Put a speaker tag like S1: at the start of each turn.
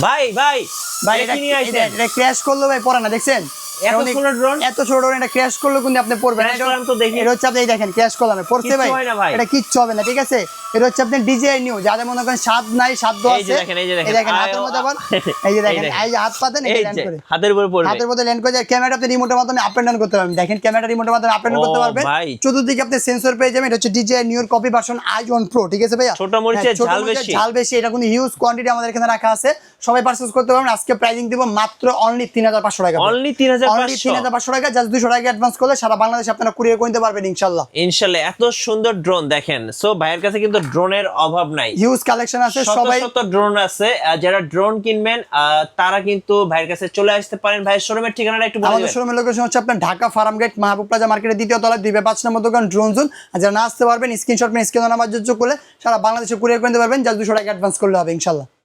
S1: ভাই ভাই
S2: ভাই
S1: এটা
S2: এটা
S1: কি নিয়ে আইছেন?
S2: এটা ক্র্যাশ করলো ভাই, পড়ে না, দেখছেন
S1: এত ছোট ড্রোন,
S2: এত ছোট ড্রোন, এটা ক্র্যাশ করলো কিন্তু আপনি পড়বেন না।
S1: Crash করলাম তো দেখি।
S2: এটা হচ্ছে আপনি এই দেখেন ক্র্যাশ করলাম পড়ছে
S1: কিচ্ছু
S2: ভাই,
S1: হয় না ভাই।
S2: এটা কিচ্ছু হবে না, ঠিক আছে। এটা হচ্ছে আপনি ডিজাইন নিউ, যাদের মনে করেন স্বাদ নাই সাধ্য
S1: এই যে
S2: আছে,
S1: দেখেন, এই যে
S2: এই
S1: দেখেন,
S2: দেখেন হাতের মধ্যে আবার, এই যে দেখেন এই যে হাত পাতেন,
S1: এই
S2: এটা ল্যান্ড
S1: যে
S2: করে
S1: হাতের উপরে পড়বে।
S2: হাতের মধ্যে ল্যান্ড করে যায়। ক্যামেরা আপনি রিমোটের মাধ্যমে আপ এন্ড ডাউন করতে পারবেন, দেখেন ক্যামেরা রিমোটের মাধ্যমে আপ এন্ড ডাউন করতে
S1: ও
S2: পারবেন।
S1: ভাই।
S2: চতুর্দিকে আপনি সেন্সর পেয়ে যাবেন। এটা হচ্ছে DJI নিউর কপি ভার্সন i1 Pro, ঠিক আছে ভাইয়া।
S1: ছোট মরিচের
S2: ছোট
S1: ঝাল
S2: মরিচের
S1: বেশি।
S2: ঝাল বেশি, এটা কিন্তু হিউজ কোয়ান্টিটি আমাদের এখানে রাখা আছে, সবাই পারচেজ করতে পারবেন। আজকে প্রাইসিং দিব মাত্র অনলি 3500 টাকা,
S1: অনলি
S2: অনলি
S1: 3500
S2: 3500 টাকা, জাস্ট 200 টাকা অ্যাডভান্স করলে সারা বাংলাদেশে আপনারা কুরিয়ার করে নিতে পারবেন ইনশাআল্লাহ।
S1: ইনশাআল্লাহ। এত সুন্দর ড্রোন দেখেন, সো ভাইয়ের কাছে কিন্তু ড্রোনের অভাব নাই,
S2: হিউজ কালেকশন আছে,
S1: শত
S2: সবাই
S1: শত ড্রোন আছে। যারা ড্রোন কিনবেন তারা কিন্তু ভাইয়ের কাছে চলে আসতে পারেন। ভাইয়ের শোরুমের ঠিকানাটা একটু বলে
S2: আমাদের
S1: দিবেন।
S2: শোরুমের লোকেশন হচ্ছে আপনার ঢাকা ফার্ম গেট মাহবুব প্লাজা মার্কেটের দ্বিতীয় তলায় 2/5 নম্বর দোকান ড্রোন জোন। আর যারা না আসতে পারবেন স্ক্রিনশট নিয়ে স্ক্রিনে নাম্বার যোগ করলে সারা বাংলাদেশে কুরিয়ার করে নিতে পারবেন, জাস্ট 200 টাকা অ্যাডভান্স করলে হবে ইনশাআল্লাহ।